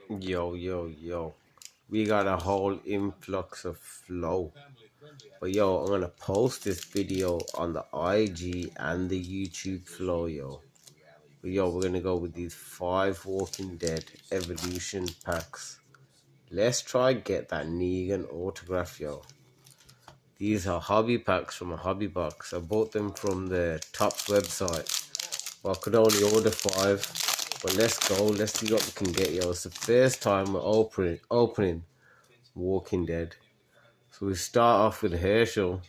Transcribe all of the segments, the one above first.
Yo. We got a whole influx of flow. But yo, I'm gonna post this video on the IG and the YouTube flow, yo. But yo, we're gonna go with these 5 Walking Dead Evolution packs. Let's try get that Negan autograph, yo. These are hobby packs from a hobby box. I bought them from the Topps website. Well, I could only order 5. But let's go. Let's see what we can get, yo. It's the first time we're opening Walking Dead. So we start off with Herschel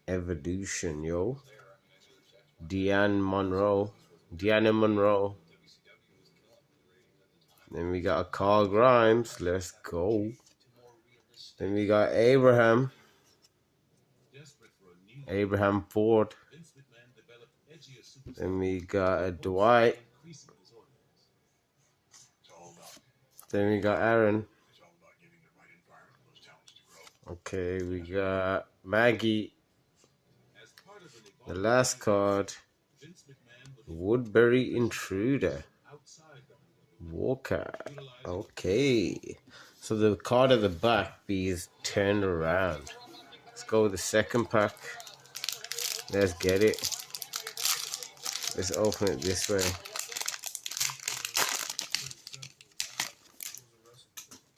Evolution, yo. Deanna Monroe. Then we got Carl Grimes. Let's go. Then we got Abraham Ford. Then we got a Dwight. Then we got Aaron. Okay, we got Maggie. The last card, Woodbury Intruder. Walker. Okay. So the card at the back is turned around. Let's go with the second pack. Let's get it. Let's open it this way.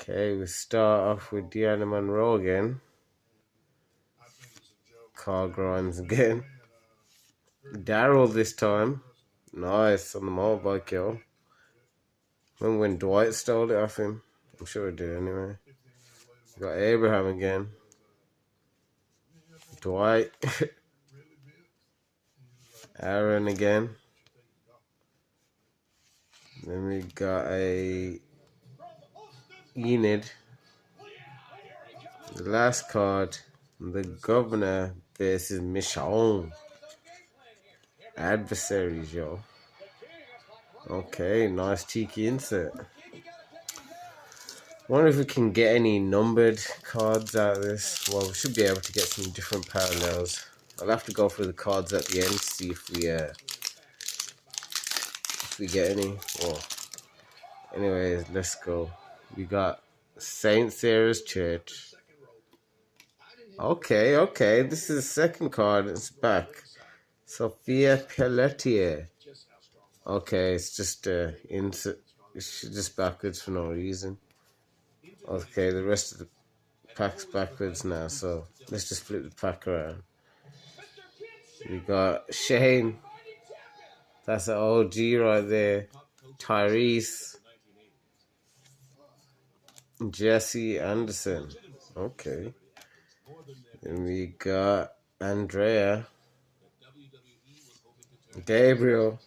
Okay, we start off with Deanna Monroe again. Carl Grimes again. Daryl this time. Nice on the motorbike, yo. Remember when Dwight stole it off him? I'm sure it did anyway. We got Abraham again. Dwight. Aaron again. Then we got a Enid. The last card, the Governor versus Michonne. Adversaries, yo. Okay, nice cheeky insert. Wonder if we can get any numbered cards out of this. Well, we should be able to get some different parallels. I'll have to go through the cards at the end to see if we get any. Well, anyways, let's go. We got Saint Sarah's Church. Okay. This is the second card. It's back. Sophia Pelletier. Okay, it's just insert. It's just backwards for no reason. Okay, the rest of the pack's backwards now, so let's just flip the pack around. We got Shane. That's an OG right there. Tyrese. Jesse Anderson. Okay. Then we got Andrea. Gabriel.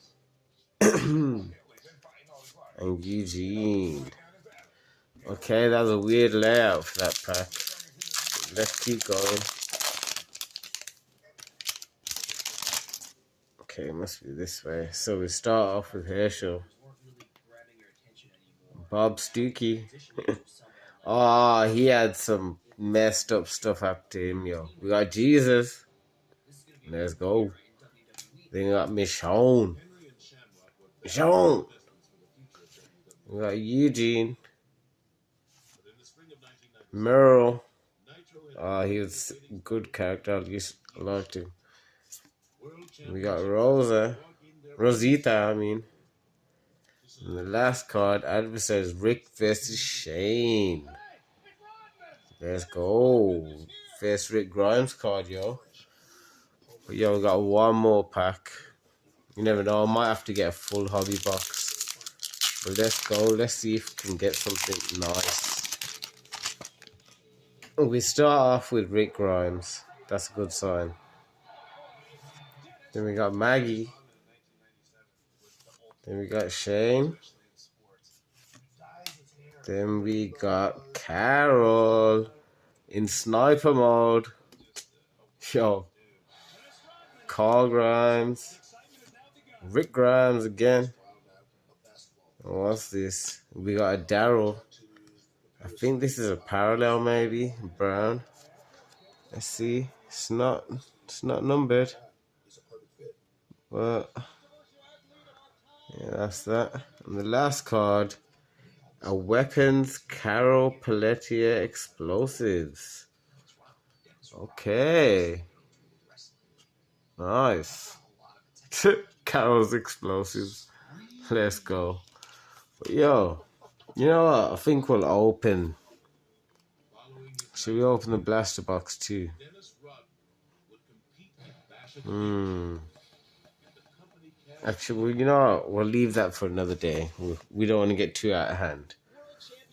And Eugene. Okay, that was a weird layout for that pack. Let's keep going. Okay, it must be this way. So we start off with Herschel. Bob Stuckey. Oh, he had some messed up stuff happen to him, yo. We got Jesus. Let's go. Then we got Michonne. We got Eugene. Merle. Oh, he was a good character. I liked him. We got Rosita, I mean. And the last card, adversaries, Rick versus Shane. Let's go. First Rick Grimes card, yo. But yo, we got one more pack. You never know, I might have to get a full hobby box. But let's go. Let's see if we can get something nice. We start off with Rick Grimes. That's a good sign. Then we got Maggie. Then we got Shane. Then we got Carol in sniper mode. Yo. Carl Grimes. Rick Grimes again. What's this? We got a Daryl. I think this is a parallel, maybe. Brown. Let's see. It's not numbered. But yeah, that's that. And the last card A weapons, Carol Pelletier explosives. Okay. Nice. Carol's explosives. Let's go. But yo, you know what? I think we'll open. Should we open the blaster box too? Actually, well, you know what? We'll leave that for another day. We don't want to get too out of hand.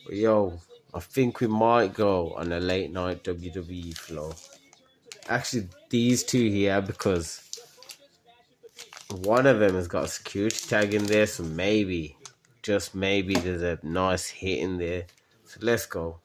But yo, I think we might go on a late night WWE flow. Actually, these two here, because one of them has got a security tag in there, so maybe, just maybe, there's a nice hit in there. So let's go.